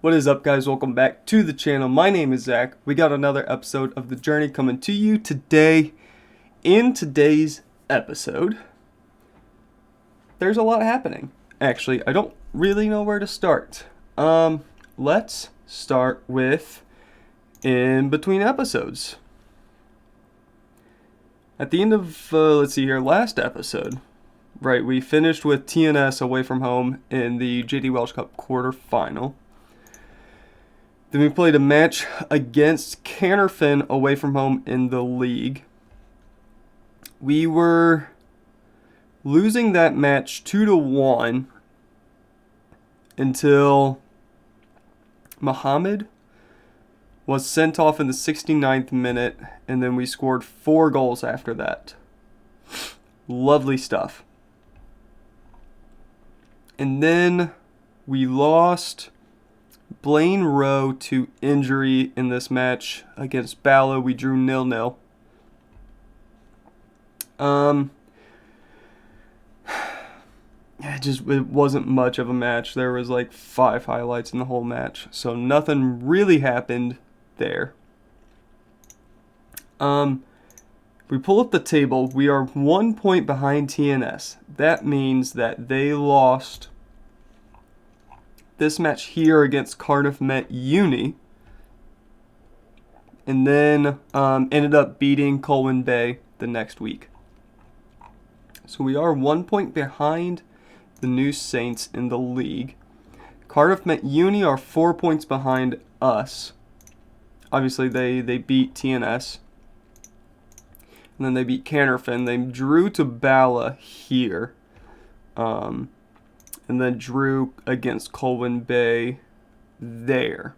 What is up, guys? Welcome back to the channel. My name is Zach. We got another episode of The Journey coming to you today. In today's episode, there's a lot happening. Actually, I don't really know where to start. Let's start with in between episodes. At the end of, last episode, right, we finished with TNS away from home in the JD Welsh Cup quarterfinal. Then we played a match against Canterfin away from home in the league. We were losing that match 2-1 until Muhammad was sent off in the 69th minute, and then we scored 4 goals after that. Lovely stuff. And then we lost Blaine Rowe to injury in this match against Bala. We drew 0-0. It wasn't much of a match. There was like 5 highlights in the whole match, so nothing really happened there. We pull up the table. We are 1 point behind TNS. That means that they lost this match here against Cardiff Met Uni, and then ended up beating Colwyn Bay the next week. So we are 1 point behind the New Saints in the league. Cardiff Met Uni are 4 points behind us. Obviously, they beat TNS. And then they beat Canterfin. They drew to Bala here. And then drew against Colwyn Bay there.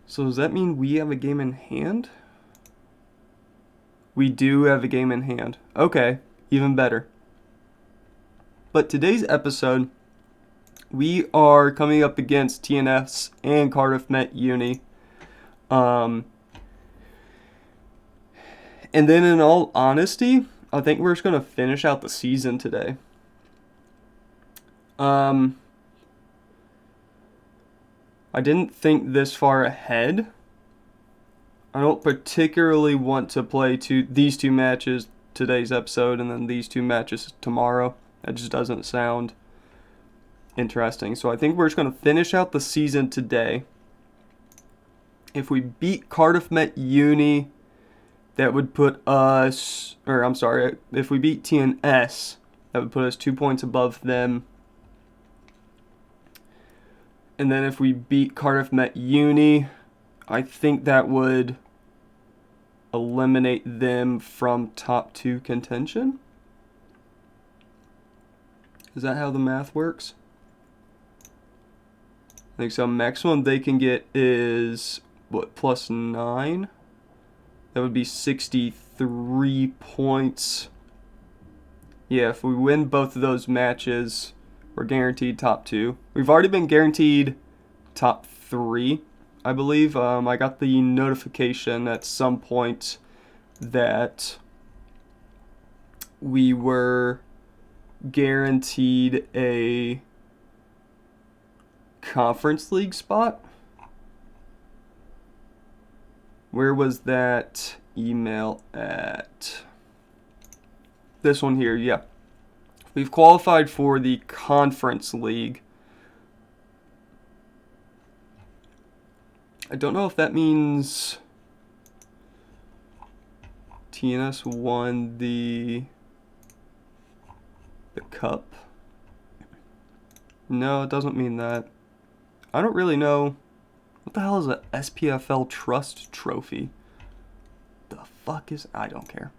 So does that mean we have a game in hand? We do have a game in hand. Okay, even better. But today's episode, we are coming up against TNS and Cardiff Met Uni. And then in all honesty, I think we're just going to finish out the season today. I didn't think this far ahead. I don't particularly want to play these two matches today's episode and then these 2 matches tomorrow. That just doesn't sound interesting. So I think we're just going to finish out the season today. If we beat Cardiff Met Uni, that would put us, if we beat TNS, that would put us 2 points above them. And then if we beat Cardiff Met Uni, I think that would eliminate them from top 2 contention. Is that how the math works? I think so. Maximum they can get is, +9? That would be 63 points. Yeah, if we win both of those matches, we're guaranteed top 2. We've already been guaranteed top 3, I believe. I got the notification at some point that we were guaranteed a conference league spot. Where was that email at? This one here, yeah. We've qualified for the Conference League. I don't know if that means TNS won the cup. No, it doesn't mean that. I don't really know. What the hell is a SPFL Trust Trophy? The fuck is... I don't care.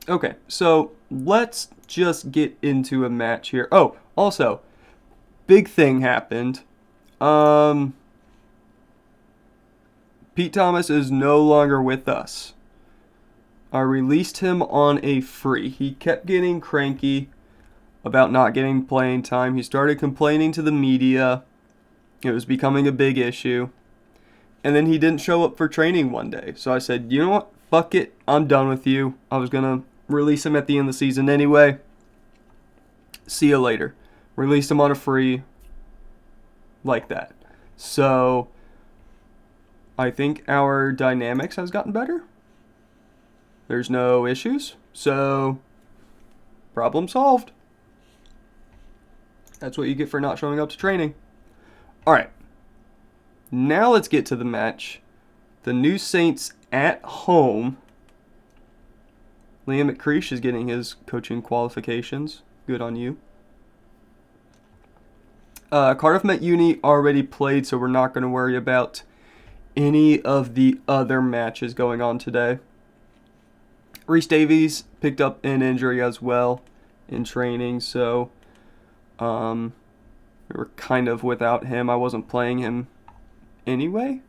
Okay, so let's just get into a match here. Oh, also, big thing happened. Pete Thomas is no longer with us. I released him on a free. He kept getting cranky about not getting playing time. He started complaining to the media. It was becoming a big issue. And then he didn't show up for training one day. So I said, you know what? Fuck it. I'm done with you. I was going to release him at the end of the season anyway. See you later. released him on a free like that. So I think our dynamics has gotten better. There's no issues. So problem solved. That's what you get for not showing up to training. All right. Now let's get to the match. The New Saints at home. Liam McCreesh is getting his coaching qualifications. Good on you. Cardiff Met Uni already played, so we're not going to worry about any of the other matches going on today. Reece Davies picked up an injury as well in training, so we were kind of without him. I wasn't playing him anyway.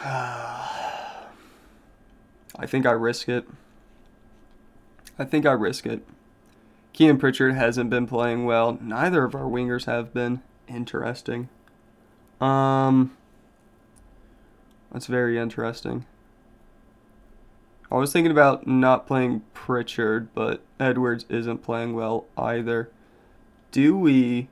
I think I risk it. Kean Pritchard hasn't been playing well. Neither of our wingers have been. Interesting. That's very interesting. I was thinking about not playing Pritchard, but Edwards isn't playing well either. Do we...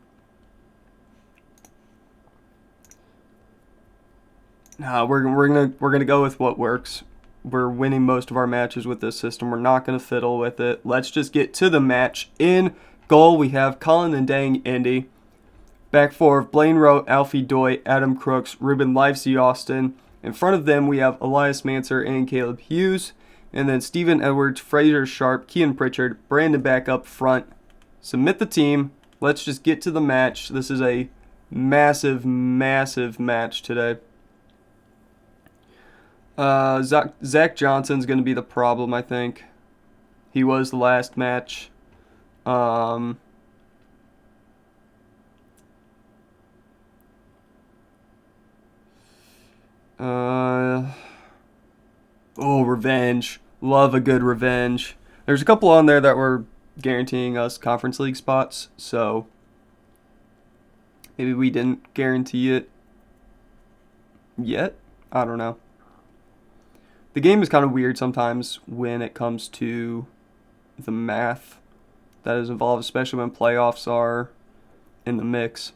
No, we're gonna go with what works. We're winning most of our matches with this system. We're not going to fiddle with it. Let's just get to the match. In goal, we have Colin and Dang Indy. Back four, Blaine Rowe, Alfie Doy, Adam Crooks, Ruben Livesey Austin. In front of them, we have Elias Manser and Caleb Hughes. And then Stephen Edwards, Fraser Sharp, Kean Pritchard, Brandon back up front. Submit the team. Let's just get to the match. This is a massive, massive match today. Zach Johnson's going to be the problem, I think. He was the last match. Revenge. Love a good revenge. There's a couple on there that were guaranteeing us Conference League spots, so maybe we didn't guarantee it yet. I don't know. The game is kind of weird sometimes when it comes to the math that is involved, especially when playoffs are in the mix.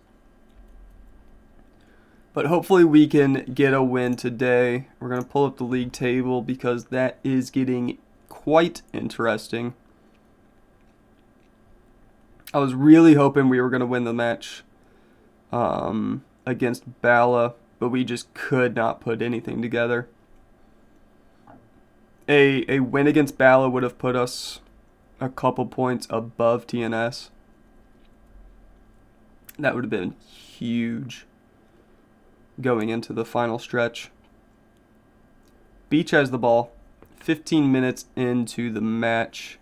But hopefully we can get a win today. We're going to pull up the league table because that is getting quite interesting. I was really hoping we were going to win the match against Bala, but we just could not put anything together. A win against Bala would have put us a couple points above TNS. That would have been huge going into the final stretch. Beach has the ball. 15 minutes into the match.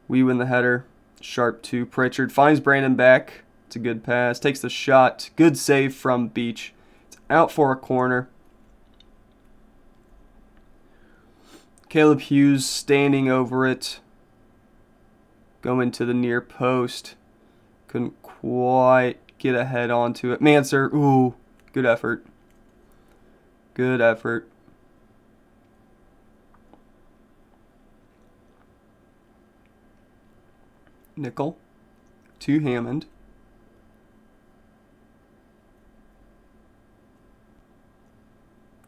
We win the header. Sharp to Pritchard. Finds Brandon back. It's a good pass. Takes the shot. Good save from Beach. It's out for a corner. Caleb Hughes standing over it. Going to the near post. Couldn't quite get a head onto it. Manser, ooh, good effort. Good effort. Nickel to Hammond.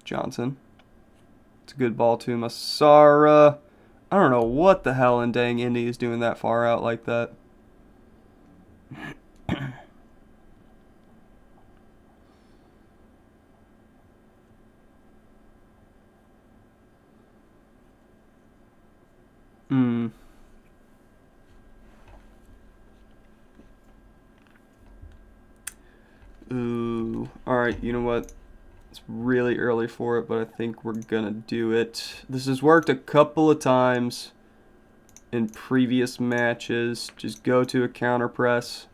Johnson. It's a good ball to Masara. I don't know what the hell in dang Indy is doing that far out like that. Ooh. Alright, you know what? It's really early for it, but I think we're gonna do it. This has worked a couple of times in previous matches. Just go to a counter press.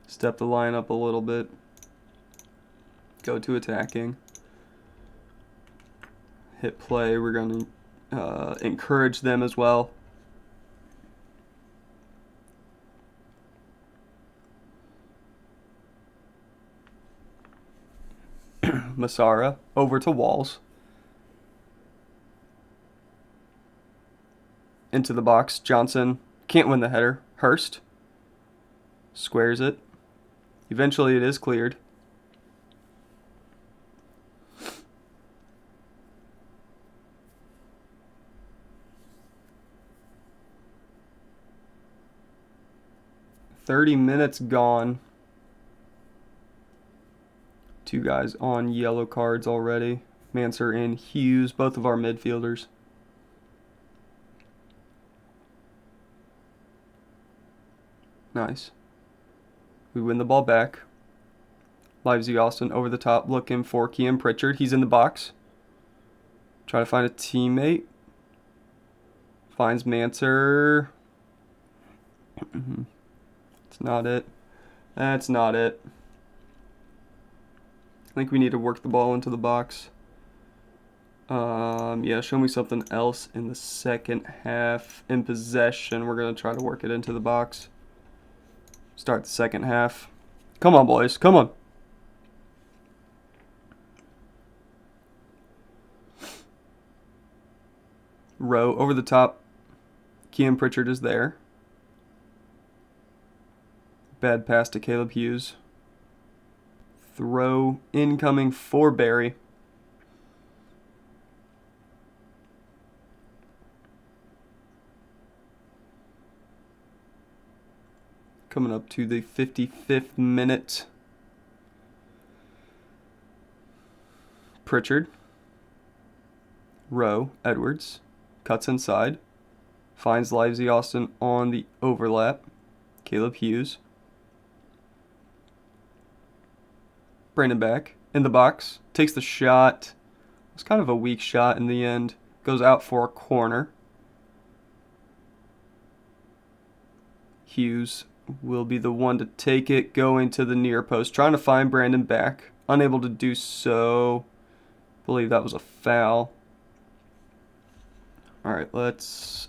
Step the line up a little bit. Go to attacking. Hit play. We're gonna encourage them as well. Masara over to Walls. Into the box. Johnson can't win the header. Hurst Squares it. Eventually it is cleared. "30 minutes gone." Two guys on yellow cards already. Manser and Hughes, both of our midfielders. Nice. We win the ball back. Livesey Austin over the top looking for Kean Pritchard. He's in the box. Try to find a teammate. Finds Manser. That's not it. That's not it. I think we need to work the ball into the box. Yeah, show me something else in the second half. In possession, we're going to try to work it into the box. Start the second half. Come on, boys. Come on. Rowe over the top. Kean Pritchard is there. Bad pass to Caleb Hughes. Throw incoming for Barry. Coming up to the 55th minute. Pritchard. Rowe, Edwards. Cuts inside. Finds Livesey Austin on the overlap. Caleb Hughes. Brandon back in the box. Takes the shot. It's kind of a weak shot in the end. Goes out for a corner. Hughes will be the one to take it, going to the near post, trying to find Brandon back. Unable to do so. Believe that was a foul. Alright,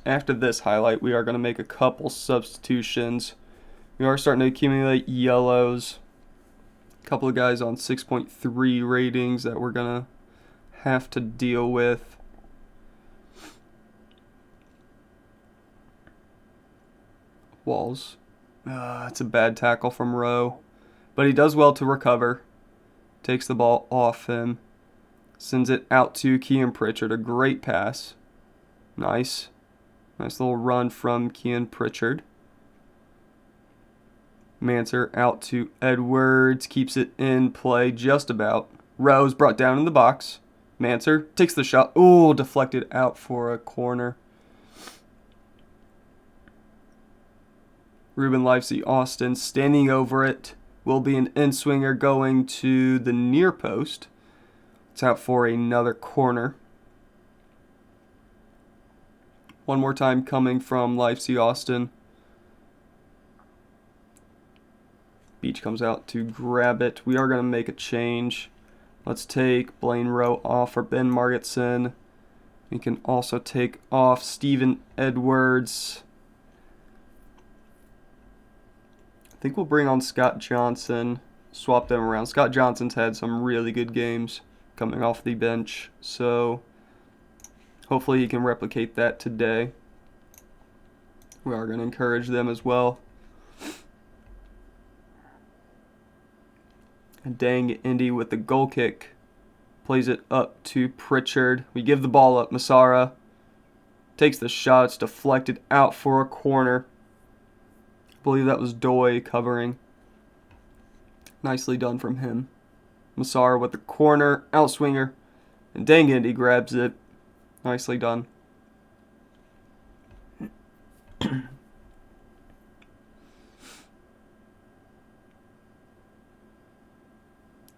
after this highlight, we are going to make a couple substitutions. We are starting to accumulate yellows. A couple of guys on 6.3 ratings that we're going to have to deal with. Walls. It's a bad tackle from Rowe. But he does well to recover. Takes the ball off him. Sends it out to Kean Pritchard. A great pass. Nice. Nice little run from Kean Pritchard. Manser out to Edwards. Keeps it in play just about. Rowe's brought down in the box. Manser takes the shot. Oh, deflected out for a corner. Ruben Livesey Austin standing over it. Will be an in-swinger going to the near post. It's out for another corner. One more time coming from Livesey Austin. Beach comes out to grab it. We are going to make a change. Let's take Blaine Rowe off for Ben Margetson. We can also take off Steven Edwards. I think we'll bring on Scott Johnson. Swap them around. Scott Johnson's had some really good games coming off the bench. So hopefully he can replicate that today. We are going to encourage them as well. And dang, Indy with the goal kick. Plays it up to Pritchard. We give the ball up. Massara takes the shot. It's deflected out for a corner. I believe that was Doy covering. Nicely done from him. Massara with the corner. Outswinger. And dang, Indy grabs it. Nicely done.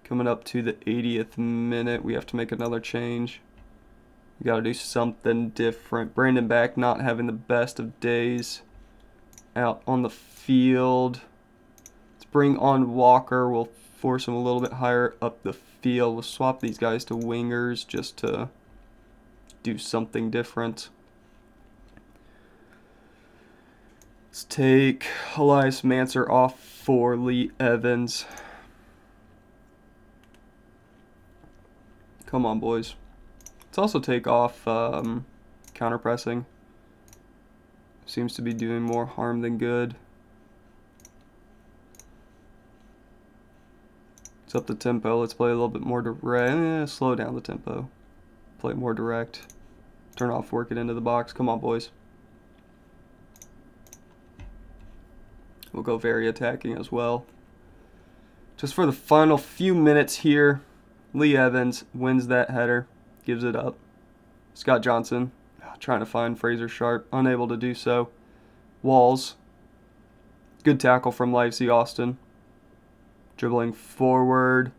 Coming up to the 80th minute, we have to make another change. We got to do something different. Brandon back, not having the best of days out on the field. Let's bring on Walker. We'll force him a little bit higher up the field. We'll swap these guys to wingers just to do something different. Let's take Elias Manser off for Lee Evans. Come on, boys. Let's also take off counter-pressing. Seems to be doing more harm than good. Let's up the tempo. Let's play a little bit more direct. Slow down the tempo. Play more direct. Turn off, work it into the box. Come on, boys. We'll go very attacking as well. Just for the final few minutes here, Lee Evans wins that header. Gives it up. Scott Johnson trying to find Fraser Sharp. Unable to do so. Walls. Good tackle from Livesey Austin. Dribbling forward.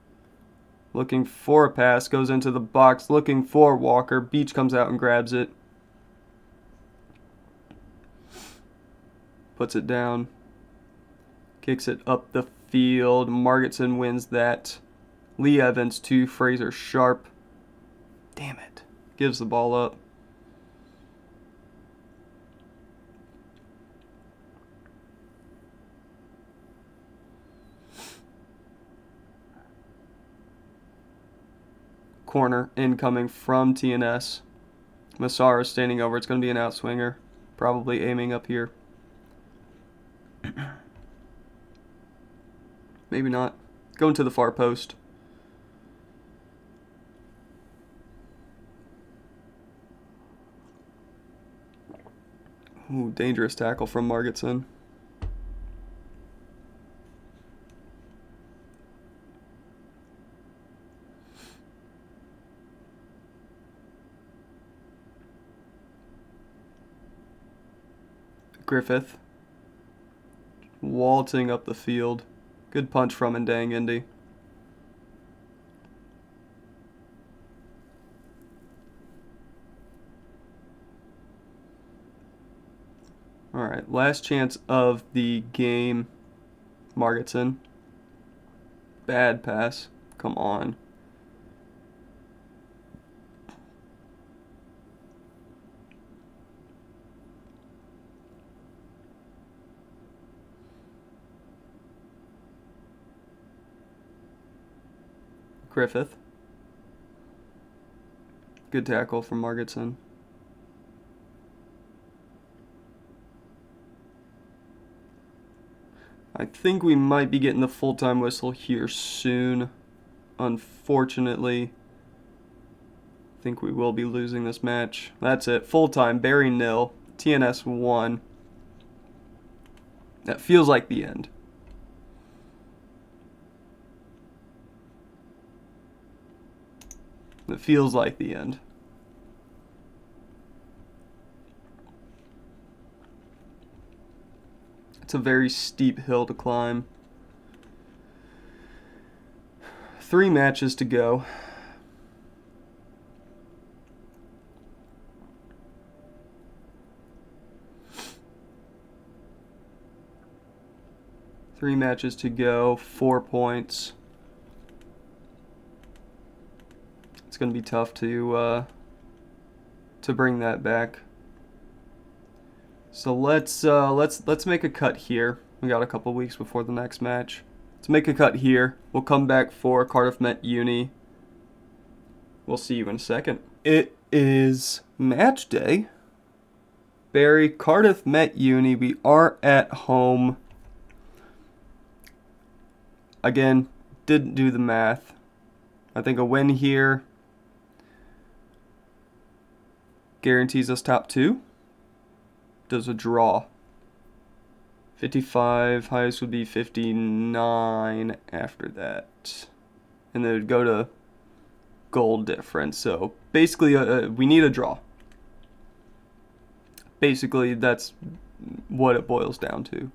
Looking for a pass. Goes into the box. Looking for Walker. Beach comes out and grabs it. Puts it down. Kicks it up the field. Margetson wins that. Lee Evans to Fraser Sharp. Damn it. Gives the ball up. Corner incoming from TNS. Massaro standing over. It's going to be an outswinger. Probably aiming up here. Maybe not. Going to the far post. Ooh, dangerous tackle from Margetson. Griffith. Waltzing up the field. Good punch from Ndang Indy. Alright, last chance of the game. Margetson. Bad pass. Come on. Griffith. Good tackle from Margetson. I think we might be getting the full-time whistle here soon. Unfortunately, I think we will be losing this match. That's it. Full-time. Barry 0. TNS 1. That feels like the end. It feels like the end. It's a very steep hill to climb. 3 matches to go. Three matches to go, 4 points. It's going to be tough to bring that back. So let's make a cut here. We got a couple weeks before the next match. Let's make a cut here. We'll come back for Cardiff Met Uni. We'll see you in a second. It is match day. Barry, Cardiff Met Uni. We are at home. Again, didn't do the math. I think a win here guarantees us top 2. Does a draw. 55, highest would be 59 after that. And then it would go to goal difference. So basically, we need a draw. Basically, that's what it boils down to.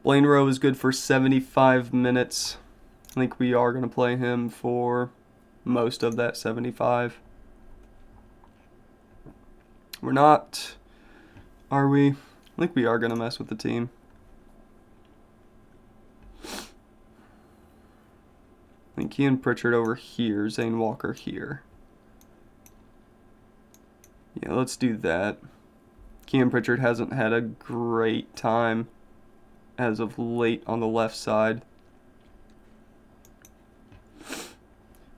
Blaine Rowe is good for 75 minutes. I think we are going to play him for most of that 75. We're not... Are we? I think we are going to mess with the team. I think Kean Pritchard over here, Zane Walker here. Yeah, let's do that. Kean Pritchard hasn't had a great time as of late on the left side.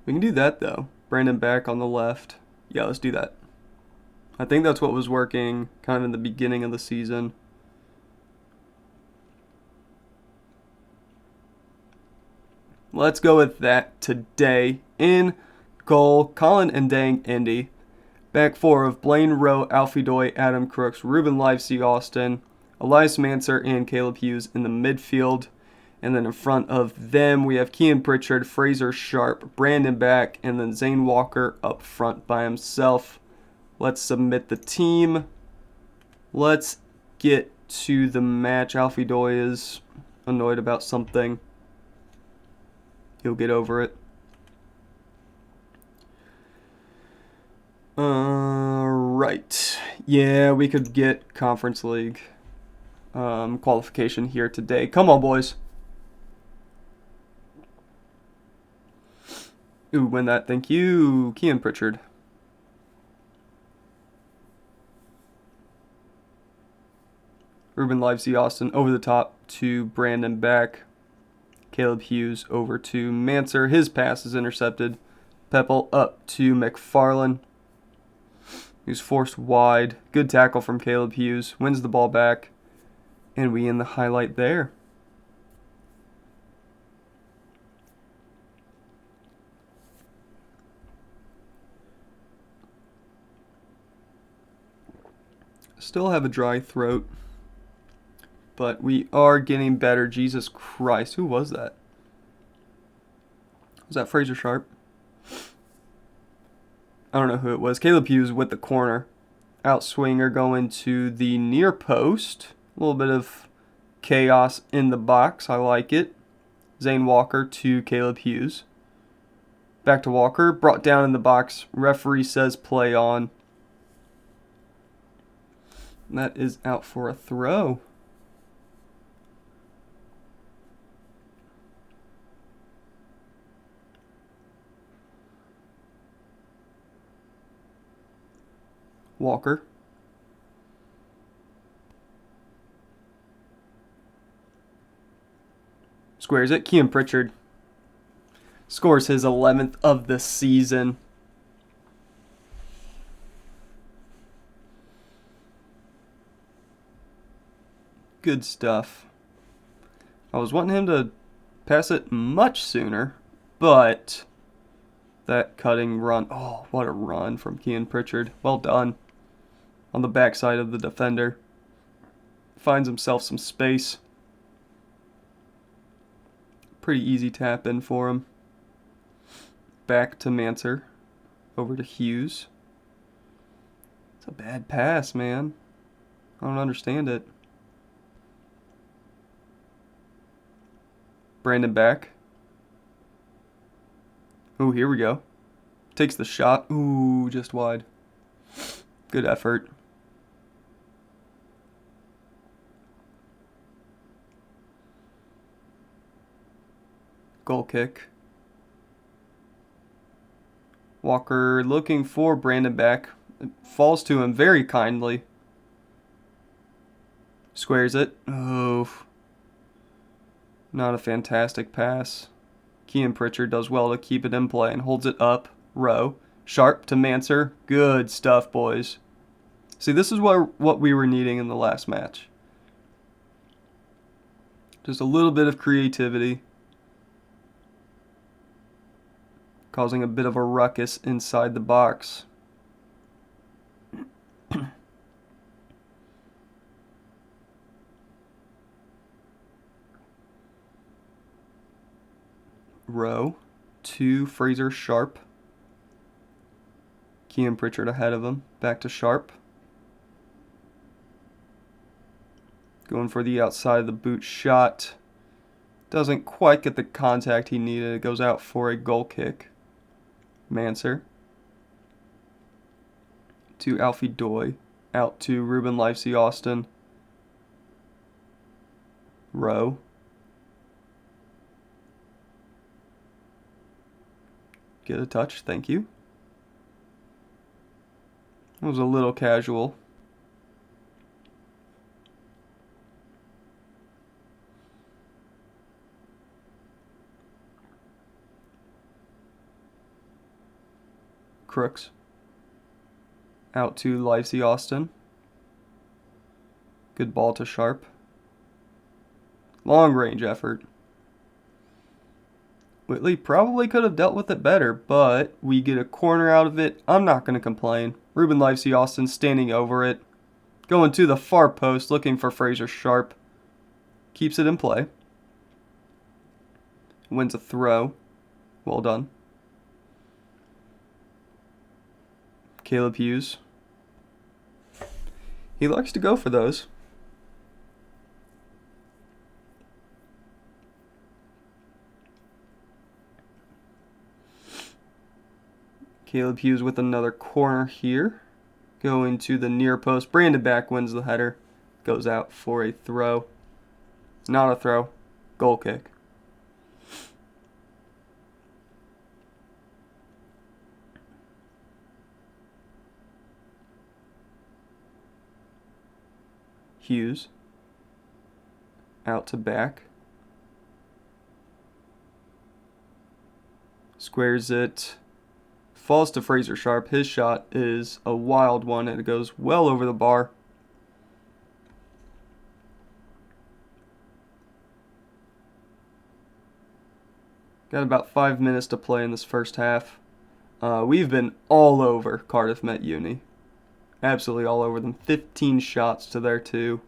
We can do that though. Brandon back on the left. Yeah, let's do that. I think that's what was working kind of in the beginning of the season. Let's go with that today. In goal, Colin and Dang Indy. Back four of Blaine Rowe, Alfie Doy, Adam Crooks, Ruben Livesey Austin, Elias Manser, and Caleb Hughes in the midfield. And then in front of them, we have Kean Pritchard, Fraser Sharp, Brandon Back, and then Zane Walker up front by himself. Let's submit the team. Let's get to the match. Alfie Doy is annoyed about something. He'll get over it. Right. Yeah, we could get Conference League qualification here today. Come on, boys. Ooh, win that. Thank you, Kean Pritchard. Ruben Livesey Austin over the top to Brandon Back. Caleb Hughes over to Manser. His pass is intercepted. Peppel up to McFarlane. He's forced wide. Good tackle from Caleb Hughes. Wins the ball back. And we end the highlight there. Still have a dry throat. But we are getting better. Jesus Christ. Who was that? Was that Fraser Sharp? I don't know who it was. Caleb Hughes with the corner. Outswinger going to the near post. A little bit of chaos in the box. I like it. Zane Walker to Caleb Hughes. Back to Walker. Brought down in the box. Referee says play on. That is out for a throw. Walker. Squares it. Kean Pritchard scores his 11th of the season. Good stuff. I was wanting him to pass it much sooner, but that cutting run. Oh, what a run from Kean Pritchard. Well done. On the backside of the defender. Finds himself some space. Pretty easy tap in for him. Back to Manser. Over to Hughes. It's a bad pass, man. I don't understand it. Brandon Back. Ooh, here we go. Takes the shot. Ooh, just wide. Good effort. Goal kick. Walker looking for Brandon Back. It falls to him very kindly. Squares it. Oh. Not a fantastic pass. Kean Pritchard does well to keep it in play and holds it up. Rowe. Sharp to Manser. Good stuff, boys. See, this is what we were needing in the last match. Just a little bit of creativity. Causing a bit of a ruckus inside the box. Rowe to Fraser Sharp. Kean Pritchard ahead of him. Back to Sharp. Going for the outside of the boot shot. Doesn't quite get the contact he needed. It goes out for a goal kick. Manser. To Alfie Doy. Out to Ruben Livesey Austin. Rowe. Get a touch, thank you. It was a little casual. Crooks. Out to Livesey Austin. Good ball to Sharp. Long range effort. Whitley probably could have dealt with it better, but we get a corner out of it. I'm not going to complain. Ruben Livesey Austin standing over it. Going to the far post, looking for Fraser Sharp. Keeps it in play. Wins a throw. Well done. Caleb Hughes. He likes to go for those. Caleb Hughes with another corner here. Going to the near post. Brandon Back wins the header. Goes out for a throw. Not a throw. Goal kick. Hughes. Out to Back. Squares it. Falls to Fraser Sharp. His shot is a wild one and it goes well over the bar. Got about 5 minutes to play in this first half. We've been all over Cardiff Met Uni. Absolutely all over them. 15 shots to their 2.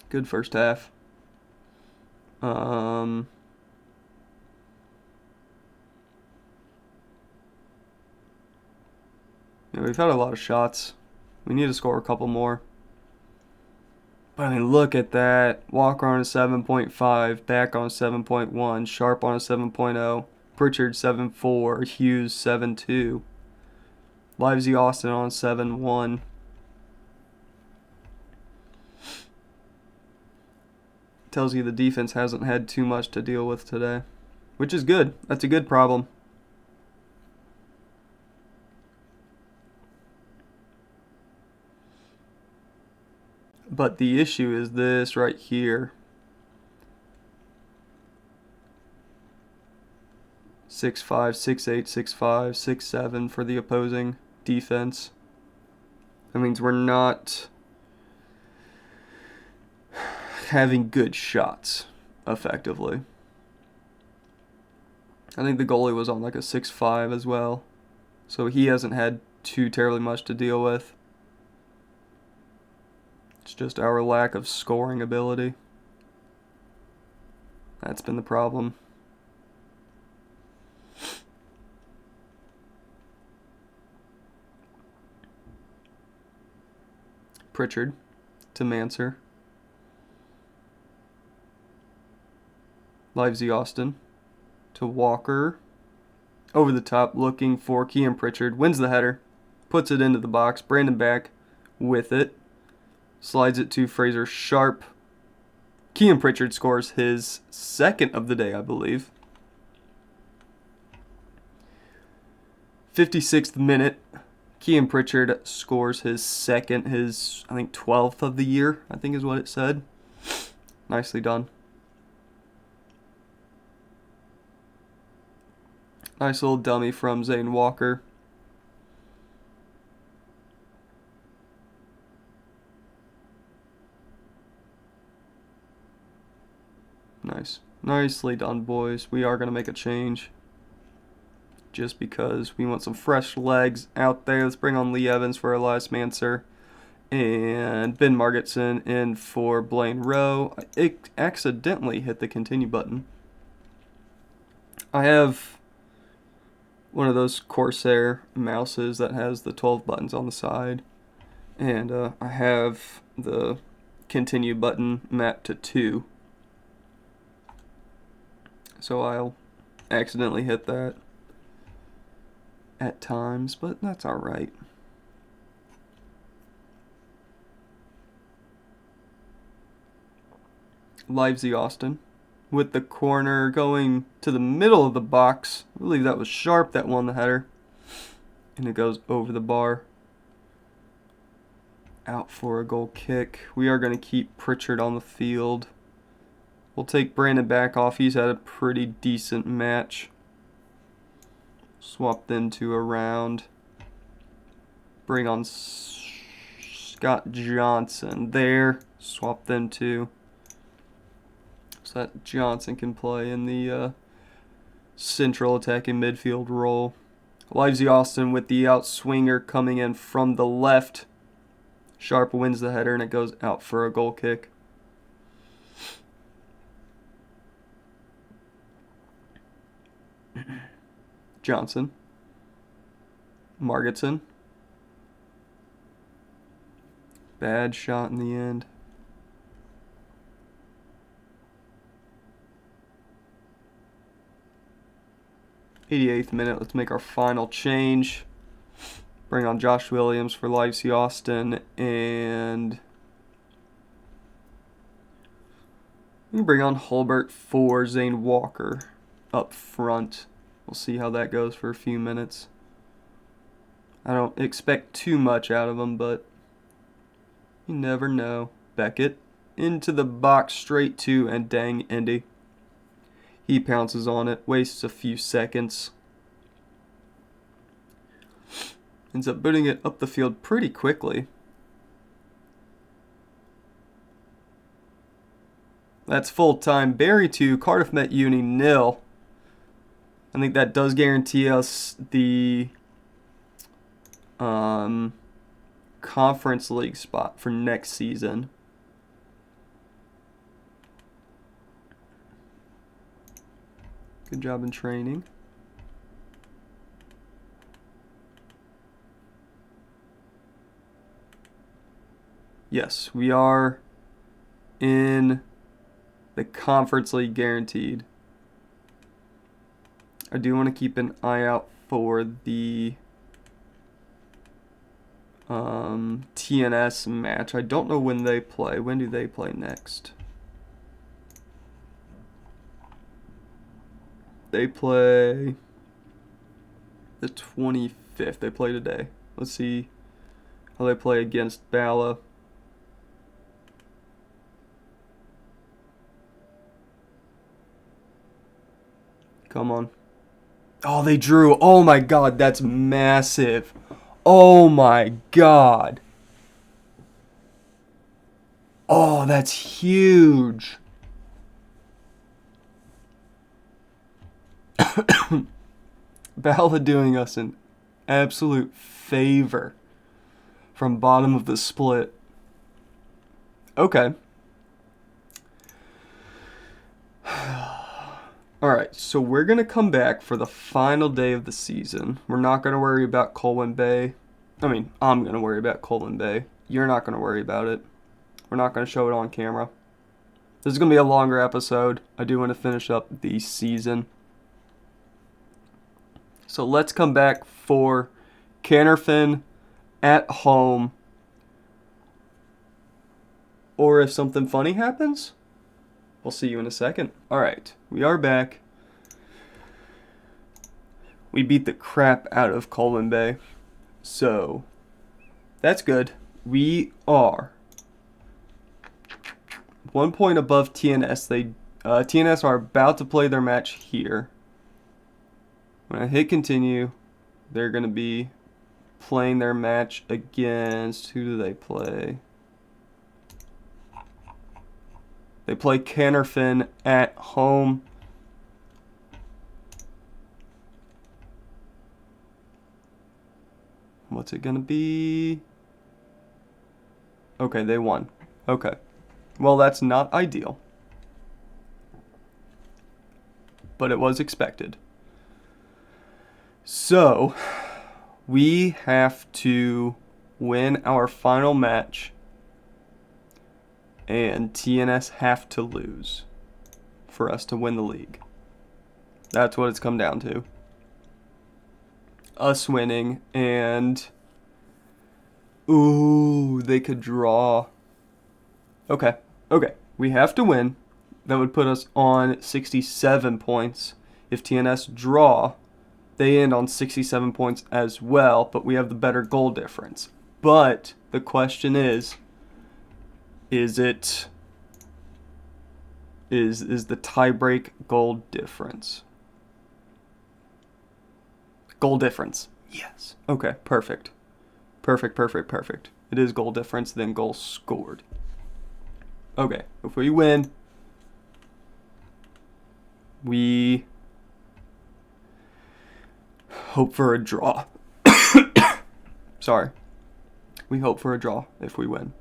Good first half. Yeah, we've had a lot of shots. We need to score a couple more. But I mean, look at that. Walker on a 7.5, Back on a 7.1, Sharp on a 7.0, Pritchard 7.4, Hughes 7.2, Livesey Austin on 7.1. Tells you the defense hasn't had too much to deal with today, which is good. That's a good problem. But the issue is this right here. 6'5", 6'8", 6'5", 6'7" for the opposing defense. That means we're not having good shots effectively. I think the goalie was on like a 6'5" as well, so he hasn't had too terribly much to deal with. It's just our lack of scoring ability. That's been the problem. Pritchard to Manser. Livesey Austin to Walker. Over the top, looking for Kean Pritchard. Wins the header. Puts it into the box. Brandon Back with it. Slides it to Fraser Sharp. Kean Pritchard scores his second of the day, I believe. 56th minute. Kean Pritchard scores his second, I think 12th of the year, I think is what it said. Nicely done. Nice little dummy from Zane Walker. Nice. Nicely done, boys. We are going to make a change. Just because we want some fresh legs out there. Let's bring on Lee Evans for Elias Manser. And Ben Margetson in for Blaine Rowe. It accidentally hit the continue button. I have one of those Corsair mouses that has the 12 buttons on the side. And I have the continue button mapped to 2. So I'll accidentally hit that at times, but that's alright. Livesey Austin with the corner going to the middle of the box. I believe that was Sharp that won the header. And it goes over the bar. Out for a goal kick. We are going to keep Pritchard on the field. We'll take Brandon Back off. He's had a pretty decent match. Swap them two around. Bring on Scott Johnson there. Swap them two. so that Johnson can play in the central attacking midfield role. Livesey Austin with the outswinger coming in from the left. Sharp wins the header and it goes out for a goal kick. Johnson. Margetson. Bad shot in the end. 88th minute, let's make our final change. Bring on Josh Williams for Livesey Austin, and we can bring on Hulbert for Zane Walker up front. We'll see how that goes for a few minutes. I don't expect too much out of him, but you never know. Beckett into the box straight to and dang Indy. He pounces on it, wastes a few seconds. Ends up booting it up the field pretty quickly. That's full time. Barry 2, Cardiff Met Uni 0. I think that does guarantee us the Conference League spot for next season. Good job in training. Yes, we are in the Conference League guaranteed. I do want to keep an eye out for the TNS match. I don't know when they play. When do they play next? They play the 25th. They play today. Let's see how they play against Bala. Come on. Oh, they drew. Oh my god, that's massive. Oh my god. Oh, that's huge. Bala doing us an absolute favor from bottom of the split. Okay. Alright, so we're going to come back for the final day of the season. We're not going to worry about Colwyn Bay. I mean, I'm going to worry about Colwyn Bay. You're not going to worry about it. We're not going to show it on camera. This is going to be a longer episode. I do want to finish up the season. So let's come back for Cannerfin at home. Or if something funny happens, we'll see you in a second. Alright, we are back. We beat the crap out of Colwyn Bay. So, that's good. We are 1 point above TNS. TNS are about to play their match here. When I hit continue, they're going to be playing their match against... Who do they play? They play Cannerfin at home. What's it going to be? Okay, they won. Okay. Well, that's not ideal. But it was expected. So, we have to win our final match. And TNS have to lose for us to win the league. That's what it's come down to. Us winning and... Ooh, they could draw. Okay. We have to win. That would put us on 67 points. If TNS draw, they end on 67 points as well, but we have the better goal difference. But the question is the tiebreak goal difference? Goal difference. Yes. Okay, perfect. Perfect. It is goal difference, then goal scored. Okay, if we win, We hope for a draw. Sorry. We hope for a draw if we win.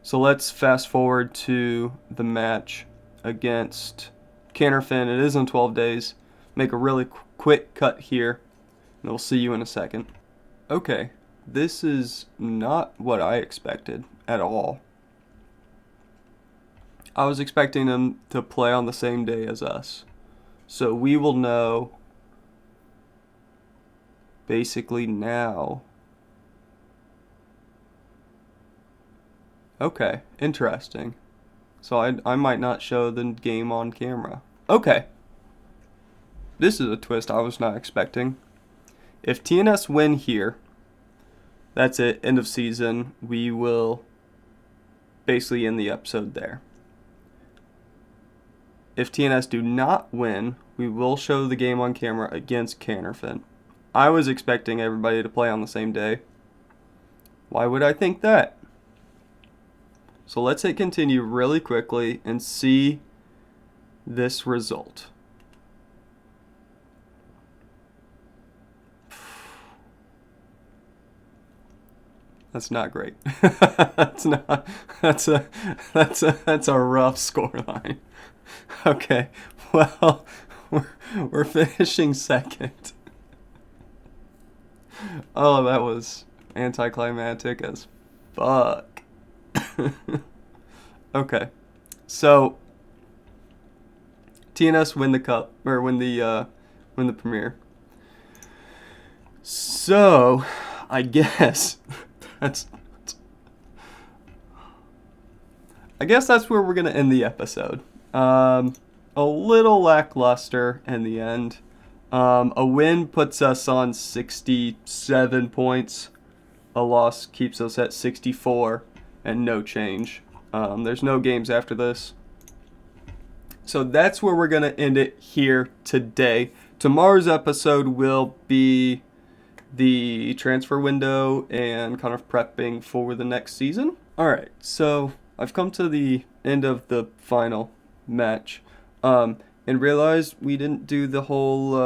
So let's fast forward to the match against Canterfin. It is in 12 days. Make a really quick cut here, and we'll see you in a second. Okay, this is not what I expected at all. I was expecting them to play on the same day as us. So we will know basically now. Okay, interesting. So I might not show the game on camera. Okay. This is a twist I was not expecting. If TNS win here, that's it, end of season. We will basically end the episode there. If TNS do not win, we will show the game on camera against Canterfin. I was expecting everybody to play on the same day. Why would I think that? So let's hit continue really quickly and see this result. That's not great. That's a rough scoreline. Okay, well, we're finishing second. Oh, that was anticlimactic as fuck. Okay, so TNS win the cup, or win the premiere. So I guess that's where we're gonna end the episode. A little lackluster in the end. A win puts us on 67 points. A loss keeps us at 64 and no change. There's no games after this. So that's where we're going to end it here today. Tomorrow's episode will be the transfer window and kind of prepping for the next season. All right, so I've come to the end of the final match and realized we didn't do the whole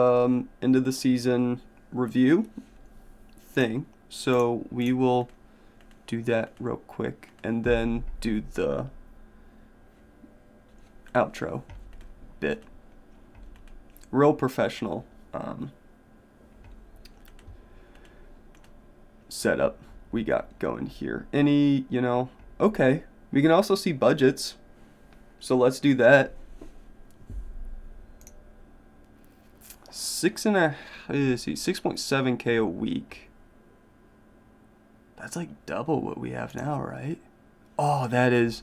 end of the season review thing. So we will do that real quick and then do the outro bit. Real professional setup we got going here. Okay, we can also see budgets, so let's do that. 6.7K a week. That's like double what we have now, right? Oh, that's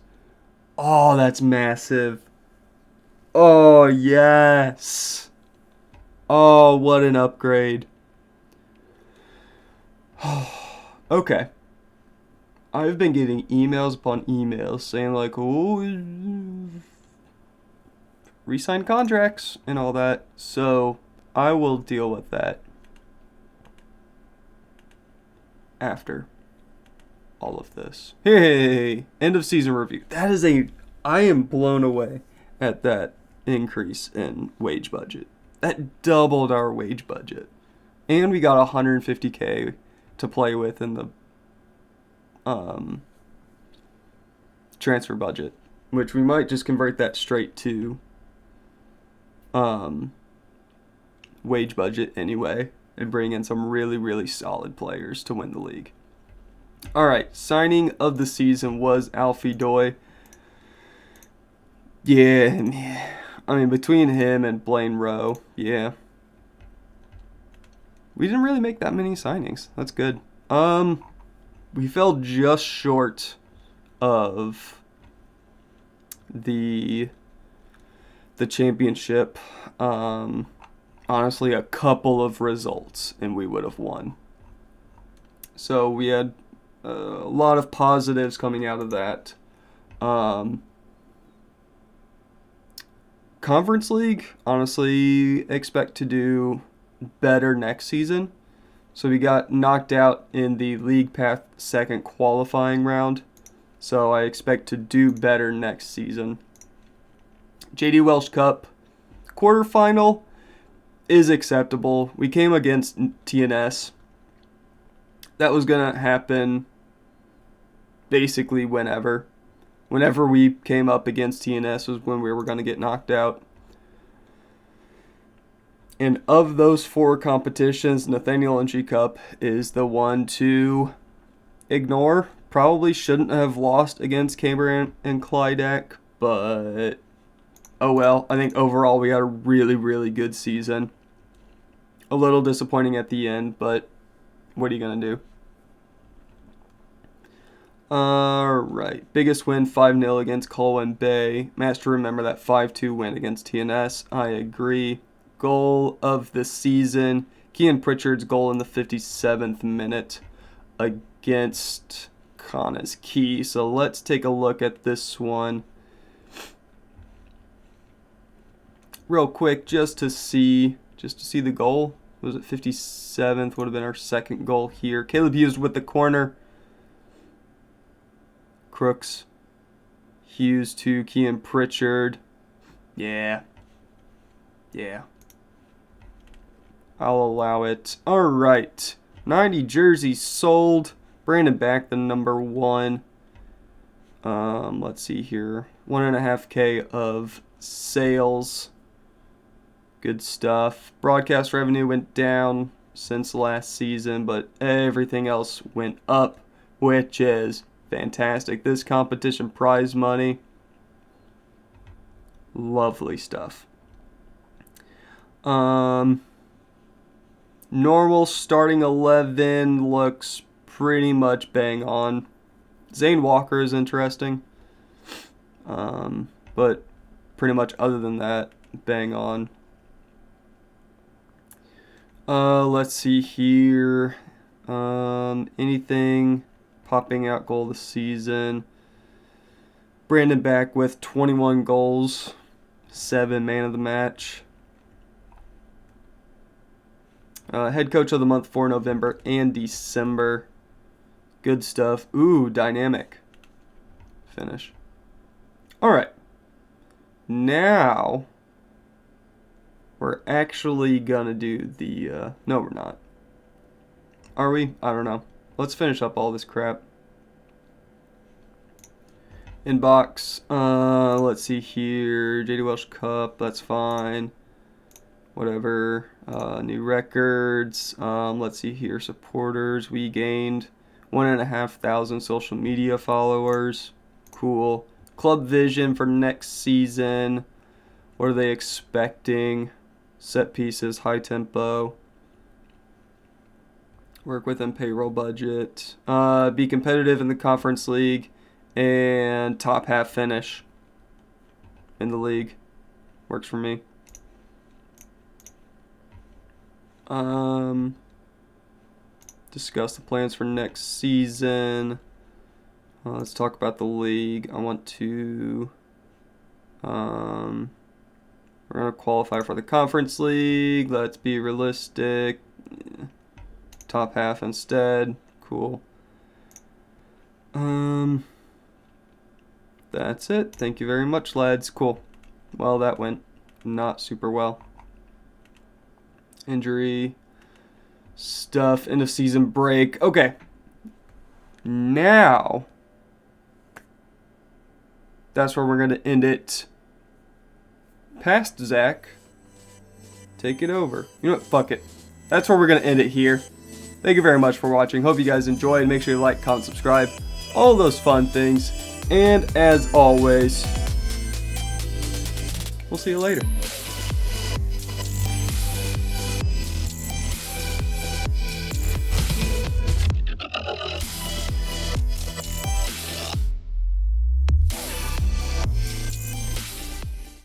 massive. Oh, yes. Oh, what an upgrade. Okay. I've been getting emails upon emails saying like, oh, re-sign contracts and all that. So I will deal with that after all of this. Hey, end of season review. I am blown away at that increase in wage budget. That doubled our wage budget. And we got 150K to play with in the transfer budget, which we might just convert that straight to wage budget anyway and bring in some really, really solid players to win the league. All right, signing of the season was Alfie Doi. Yeah, I mean, between him and Blaine Rowe, yeah. We didn't really make that many signings. That's good. We fell just short of the championship. Honestly, a couple of results and we would have won. So we had a lot of positives coming out of that. Conference League, honestly, expect to do better next season. So we got knocked out in the League Path second qualifying round. So I expect to do better next season. JD Welsh Cup, quarterfinal is acceptable. We came against TNS. That was going to happen basically whenever. Whenever we came up against TNS was when we were going to get knocked out. And of those 4 competitions, Nathaniel NG Cup is the one to ignore. Probably shouldn't have lost against Camber and Clydach, but oh well. I think overall we had a really, really good season. A little disappointing at the end, but what are you going to do? Alright, biggest win 5-0 against Colwyn Bay. Master, remember that 5-2 win against TNS. I agree. Goal of the season, Kean Pritchard's goal in the 57th minute against Kana's Key. So let's take a look at this one real quick just to see the goal. Was it 57th? Would have been our second goal here. Caleb Hughes with the corner. Crooks. Hughes to Kean Pritchard. Yeah. I'll allow it. Alright. 90 jerseys sold. Brandon back the number 1. Let's see here. 1.5K of sales. Good stuff. Broadcast revenue went down since last season, but everything else went up, which is fantastic. This competition prize money. Lovely stuff. Normal starting 11 looks pretty much bang on. Zane Walker is interesting. But pretty much other than that, bang on. Let's see here. Anything popping out goal of the season. Brandon back with 21 goals. 7 man of the match. Head coach of the month for November and December. Good stuff. Ooh, dynamic finish. Alright. Now, we're actually gonna do the, no we're not. Are we? I don't know. Let's finish up all this crap. Inbox, let's see here. JD Welsh Cup, that's fine. Whatever. New records. Let's see here. Supporters, we gained 1,500 social media followers. Cool. Club vision for next season. What are they expecting? Set pieces, high tempo. Work within payroll budget. Be competitive in the conference league. And top half finish in the league. Works for me. Discuss the plans for next season. Let's talk about the league. I want to... we're going to qualify for the conference league. Let's be realistic. Top half instead. Cool. That's it. Thank you very much, lads. Cool. Well, that went not super well. Injury stuff, end of season break. Okay. Now, that's where we're going to end it. Past Zach. Take it over. You know what? Fuck it. That's where we're going to end it here. Thank you very much for watching. Hope you guys enjoyed. Make sure you like, comment, subscribe. All those fun things. And as always, we'll see you later.